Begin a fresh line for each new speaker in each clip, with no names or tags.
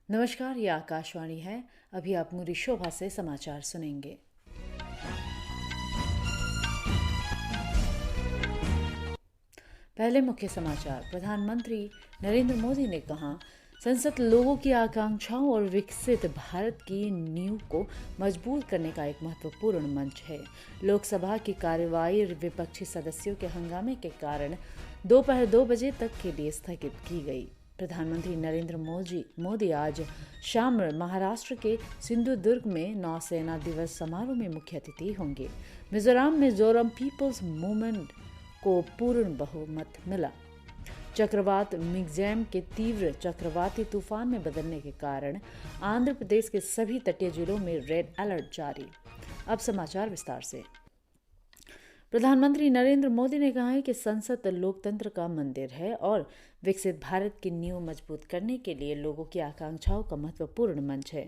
नमस्कार, ये आकाशवाणी है। अभी आप मुरी शोभा से समाचार सुनेंगे। पहले मुख्य समाचार। प्रधानमंत्री नरेंद्र मोदी ने कहा, संसद लोगों की आकांक्षाओं और विकसित भारत की नींव को मजबूत करने का एक महत्वपूर्ण मंच है। लोकसभा की कार्यवाही विपक्षी सदस्यों के हंगामे के कारण दोपहर 2 बजे तक के लिए स्थगित की गई। प्रधानमंत्री नरेंद्र मोदी आज शाम महाराष्ट्र के सिंधुदुर्ग में नौसेना दिवस समारोह में मुख्य अतिथि होंगे। मिजोरम में मिजोरम पीपल्स मूवमेंट को पूर्ण बहुमत मिला। चक्रवात मिग्जैम के तीव्र चक्रवाती तूफान में बदलने के कारण आंध्र प्रदेश के सभी तटीय जिलों में रेड अलर्ट जारी। अब समाचार विस्तार से। प्रधानमंत्री नरेंद्र मोदी ने कहा है कि संसद लोकतंत्र का मंदिर है और विकसित भारत की नींव मजबूत करने के लिए लोगों की आकांक्षाओं का महत्वपूर्ण मंच है।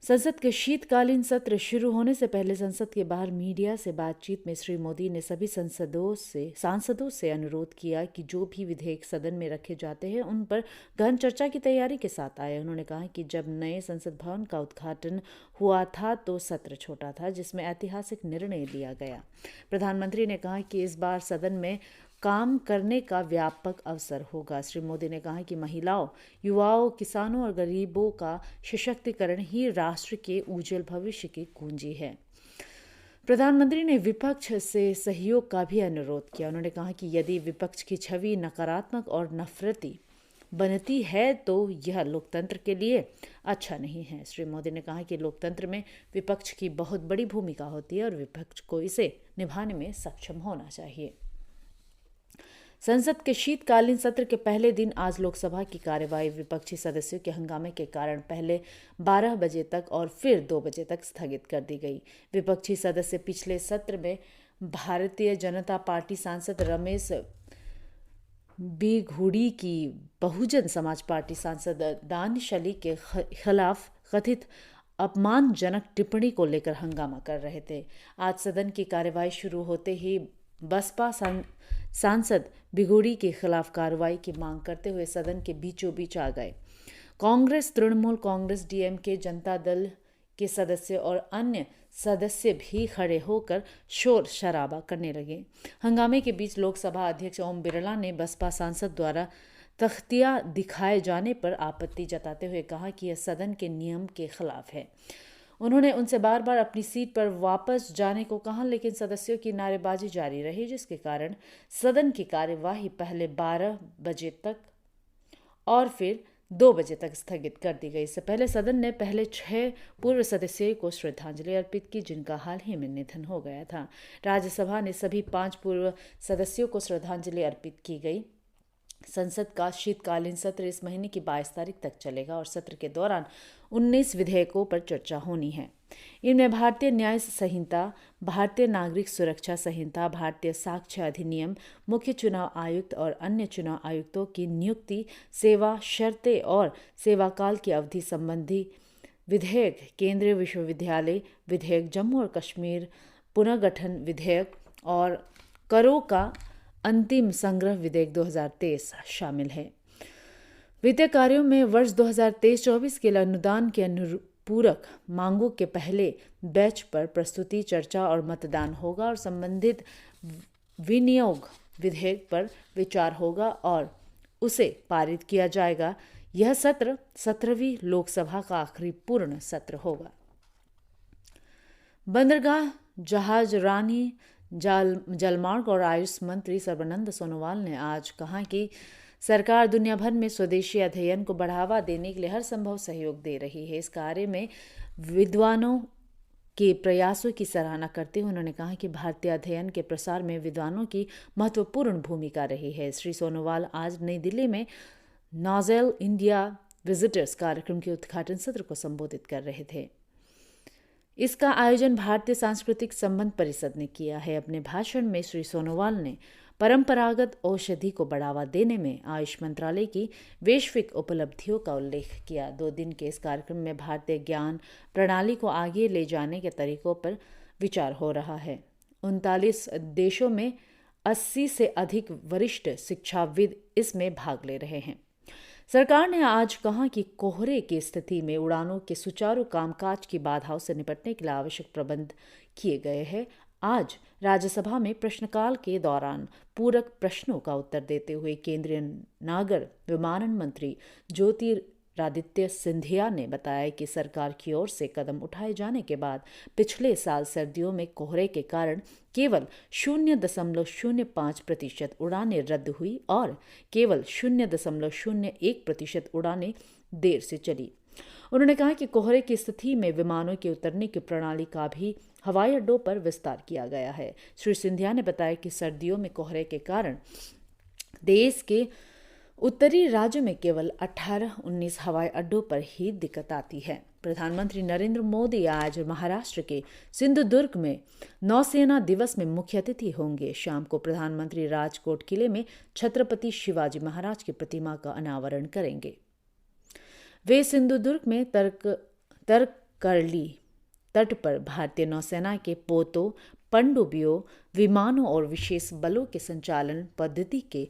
संसद के शीतकालीन सत्र शुरू होने से पहले संसद के बाहर मीडिया से बातचीत में श्री मोदी ने सभी सांसदों से अनुरोध किया कि जो भी विधेयक सदन में रखे जाते हैं उन पर गहन चर्चा की तैयारी के साथ आए। उन्होंने कहा कि जब नए संसद भवन का उद्घाटन हुआ था तो सत्र छोटा था, जिसमें ऐतिहासिक निर्णय लिया गया। प्रधानमंत्री ने कहा कि इस बार सदन में काम करने का व्यापक अवसर होगा। श्री मोदी ने कहा कि महिलाओं, युवाओं, किसानों और गरीबों का सशक्तिकरण ही राष्ट्र के उज्जवल भविष्य की कुंजी है। प्रधानमंत्री ने विपक्ष से सहयोग का भी अनुरोध किया। उन्होंने कहा कि यदि विपक्ष की छवि नकारात्मक और नफरती बनती है तो यह लोकतंत्र के लिए अच्छा नहीं है। श्री मोदी ने कहा कि लोकतंत्र में विपक्ष की बहुत बड़ी भूमिका होती है और विपक्ष को इसे निभाने में सक्षम होना चाहिए। संसद के शीतकालीन सत्र के पहले दिन आज लोकसभा की कार्यवाही विपक्षी सदस्यों के हंगामे के कारण पहले 12 बजे तक और फिर 2 बजे तक स्थगित कर दी गई। विपक्षी सदस्य पिछले सत्र में भारतीय जनता पार्टी सांसद रमेश बिघुड़ी की बहुजन समाज पार्टी सांसद दानिश अली के खिलाफ कथित अपमानजनक टिप्पणी को लेकर हंगामा कर रहे थे। आज सदन की कार्यवाही शुरू होते ही बसपा सांसद बिघुड़ी के खिलाफ कार्रवाई की मांग करते हुए सदन के बीचों बीच आ गए। कांग्रेस, तृणमूल कांग्रेस, डीएमके, जनता दल के सदस्य और अन्य सदस्य भी खड़े होकर शोर शराबा करने लगे। हंगामे के बीच लोकसभा अध्यक्ष ओम बिरला ने बसपा सांसद द्वारा तख्तियां दिखाए जाने पर आपत्ति जताते हुए कहा कि यह सदन के नियम के खिलाफ है। उन्होंने उनसे बार बार अपनी सीट पर वापस जाने को कहा, लेकिन सदस्यों की नारेबाजी जारी रही, जिसके कारण सदन की कार्यवाही पहले 12 बजे तक और फिर 2 बजे तक स्थगित कर दी गई। इससे पहले सदन ने पहले 6 पूर्व सदस्यों को श्रद्धांजलि अर्पित की, जिनका हाल ही में निधन हो गया था। राज्यसभा ने सभी 5 पूर्व सदस्यों को श्रद्धांजलि अर्पित की गई। संसद का शीतकालीन सत्र इस महीने की 22 तारीख तक चलेगा और सत्र के दौरान 19 विधेयकों पर चर्चा होनी है। इनमें भारतीय न्याय संहिता, भारतीय नागरिक सुरक्षा संहिता, भारतीय साक्ष्य अधिनियम, मुख्य चुनाव आयुक्त और अन्य चुनाव आयुक्तों की नियुक्ति, सेवा शर्तें और सेवाकाल की अवधि संबंधी विधेयक, केंद्रीय विश्वविद्यालय विधेयक, जम्मू और कश्मीर पुनर्गठन विधेयक और करों का अंतिम संग्रह विधेयक 2023 शामिल है। वित्तीय कार्यों में वर्ष 2023-24 के लिए अनुदान के अनुपूरक मांगों के पहले बैच पर प्रस्तुति, चर्चा और मतदान होगा और संबंधित विनियोग विधेयक पर विचार होगा और उसे पारित किया जाएगा। यह सत्र 17वीं लोकसभा का आखिरी पूर्ण सत्र होगा। बंदरगाह, जहाज रानी, जलमार्ग और आयुष मंत्री सर्बानंद सोनोवाल ने आज कहा कि सरकार दुनिया भर में स्वदेशी अध्ययन को बढ़ावा देने के लिए हर संभव सहयोग दे रही है। इस कार्य में विद्वानों के प्रयासों की सराहना करते हुए उन्होंने कहा कि भारतीय अध्ययन के प्रसार में विद्वानों की महत्वपूर्ण भूमिका रही है। श्री सोनोवाल आज नई दिल्ली में नोज़ेल इंडिया विजिटर्स कार्यक्रम के उद्घाटन सत्र को संबोधित कर रहे थे। इसका आयोजन भारतीय सांस्कृतिक संबंध परिषद ने किया है। अपने भाषण में श्री सोनोवाल ने परंपरागत औषधि को बढ़ावा देने में आयुष मंत्रालय की वैश्विक उपलब्धियों का उल्लेख किया। 2 दिन के इस कार्यक्रम में भारतीय ज्ञान प्रणाली को आगे ले जाने के तरीकों पर विचार हो रहा है। 39 देशों में 80 से अधिक वरिष्ठ शिक्षाविद इसमें भाग ले रहे हैं। सरकार ने आज कहा कि कोहरे की स्थिति में उड़ानों के सुचारू कामकाज की बाधाओं से निपटने के लिए आवश्यक प्रबंध किए गए हैं। आज राज्यसभा में प्रश्नकाल के दौरान पूरक प्रश्नों का उत्तर देते हुए केंद्रीय नागर विमानन मंत्री ज्योतिरादित्य सिंधिया ने बताया कि सरकार की ओर से कदम उठाए जाने के बाद पिछले साल सर्दियों में कोहरे के कारण केवल 0.05% उड़ानें रद्द हुई और केवल 0.01% उड़ानें देर से चली। उन्होंने कहा कि कोहरे की स्थिति में विमानों के उतरने की प्रणाली का भी हवाई अड्डों पर विस्तार किया गया है। श्री सिंधिया ने बताया कि सर्दियों में कोहरे के कारण देश के उत्तरी राज्यों में केवल 18-19 हवाई अड्डों पर ही दिक्कत आती है। प्रधानमंत्री नरेंद्र मोदी आज महाराष्ट्र के सिंधुदुर्ग में नौसेना दिवस में मुख्य अतिथि होंगे। शाम को प्रधानमंत्री राजकोट किले में छत्रपति शिवाजी महाराज की प्रतिमा का अनावरण करेंगे। वे सिंधुदुर्ग में तरकरली तट पर भारतीय नौसेना के पोतों, पनडुब्बियों, विमानों और विशेष बलों के संचालन पद्धति के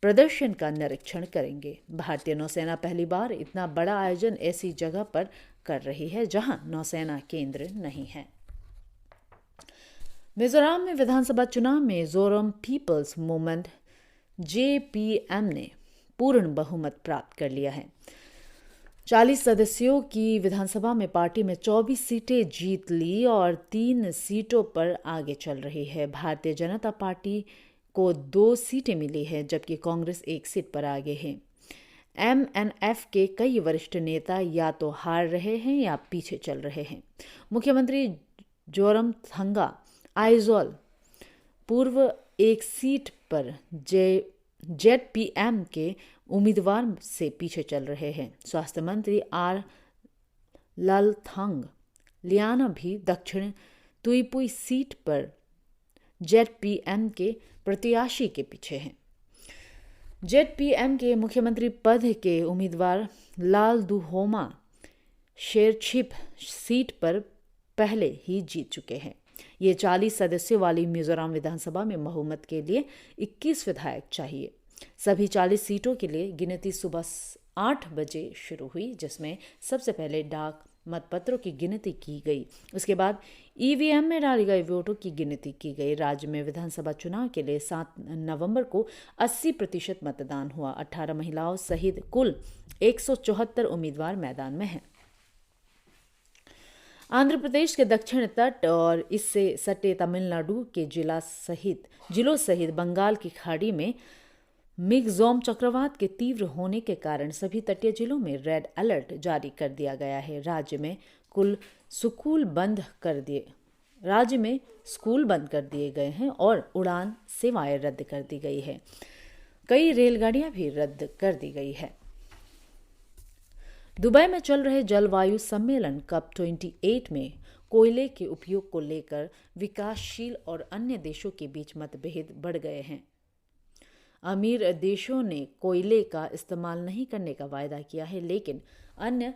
प्रदर्शन का निरीक्षण करेंगे। भारतीय नौसेना पहली बार इतना बड़ा आयोजन ऐसी जगह पर कर रही है जहां नौसेना केंद्र नहीं है। मिजोरम में विधानसभा चुनाव में मिजोरम पीपल्स मूवमेंट JPM ने पूर्ण बहुमत प्राप्त कर लिया है। 40 सदस्यों की विधानसभा में पार्टी में 24 सीटें जीत ली और 3 सीटों पर आगे चल रही है। भारतीय जनता पार्टी को 2 सीटें मिली है जबकि कांग्रेस 1 सीट पर आगे है। MNF के कई वरिष्ठ नेता या तो हार रहे हैं या पीछे चल रहे हैं। मुख्यमंत्री जोरमथंगा आइजोल पूर्व 1 सीट पर ZPM के उम्मीदवार से पीछे चल रहे हैं। स्वास्थ्य मंत्री R ललथंग लियाना भी दक्षिण तुईपुई सीट पर ZPM के प्रत्याशी के पीछे हैं। ZPM के मुख्यमंत्री पद के उम्मीदवार लाल दुहोमा शेरछिप सीट पर पहले ही जीत चुके हैं। ये 40 सदस्यों वाली मिजोरम विधानसभा में बहुमत के लिए 21 विधायक चाहिए। सभी 40 सीटों के लिए गिनती सुबह 8 बजे शुरू हुई, जिसमें सबसे पहले डाक मतपत्रों की गिनती की गई। उसके बाद EVM में डाले गए वोटों की गिनती की गई। राज्य में विधानसभा चुनाव के लिए 7 नवंबर को 80% मतदान हुआ। 18 महिलाओं सहित कुल 174 उम्मीदवार मैदान में हैं। आंध्र प्रदेश के दक्षिण तट और इससे सटे तमिलनाडु के जिलों सहित बंगाल की खाड़ी में मिगजोम चक्रवात के तीव्र होने के कारण सभी तटीय जिलों में रेड अलर्ट जारी कर दिया गया है। राज्य में स्कूल बंद कर दिए गए हैं और उड़ान सेवाएं रद्द कर दी गई है। कई रेलगाड़ियां भी रद्द कर दी गई है। दुबई में चल रहे जलवायु सम्मेलन COP 28 में कोयले के उपयोग को लेकर विकासशील और अन्य देशों के बीच मतभेद बढ़ गए हैं। अमीर देशों ने कोयले का इस्तेमाल नहीं करने का वायदा किया है, लेकिन अन्य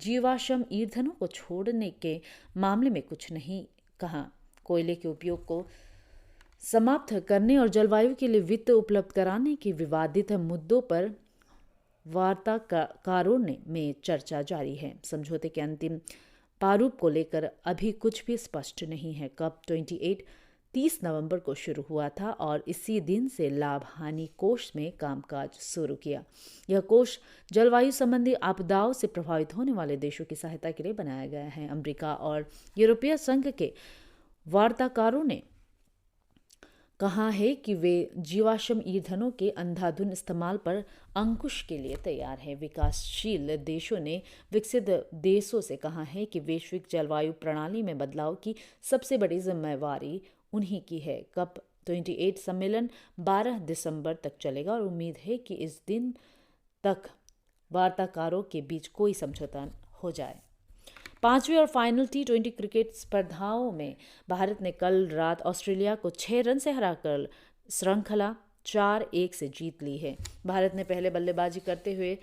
जीवाश्म ईंधनों को छोड़ने के मामले में कुछ नहीं कहा। कोयले के उपयोग को समाप्त करने और जलवायु के लिए वित्त उपलब्ध कराने के विवादित मुद्दों पर वार्ताकारों में चर्चा जारी है। समझौते के अंतिम प्रारूप को लेकर अभी कुछ भी स्पष्ट नहीं है। COP 28 30 नवंबर को शुरू हुआ था और इसी दिन से लाभ हानि कोष में कामकाज शुरू किया। यह कोष जलवायु संबंधी आपदाओं से प्रभावित होने वाले देशों की सहायता के लिए बनाया गया है। अमेरिका और यूरोपीय संघ के वार्ताकारों ने कहा है कि वे जीवाश्म ईंधनों के अंधाधुंध इस्तेमाल पर अंकुश के लिए तैयार हैं। विकासशील देशों ने विकसित देशों से कहा है कि वैश्विक जलवायु प्रणाली में बदलाव की सबसे बड़ी जिम्मेवारी उन्हीं की है। COP 28 सम्मेलन 12 दिसंबर तक चलेगा और उम्मीद है कि इस दिन तक वार्ताकारों के बीच कोई समझौता हो जाए। 5वीं और फाइनल T20 क्रिकेट स्पर्धाओं में भारत ने कल रात ऑस्ट्रेलिया को 6 रन से हराकर श्रृंखला 4-1 से जीत ली है। भारत ने पहले बल्लेबाजी करते हुए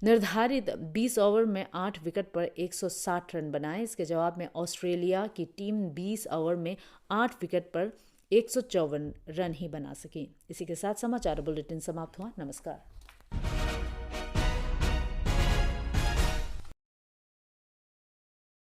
निर्धारित 20 ओवर में 8 विकेट पर 160 रन बनाए। इसके जवाब में ऑस्ट्रेलिया की टीम 20 ओवर में 8 विकेट पर 154 रन ही बना सकी। इसी के साथ समाचार बुलेटिन समाप्त हुआ। नमस्कार।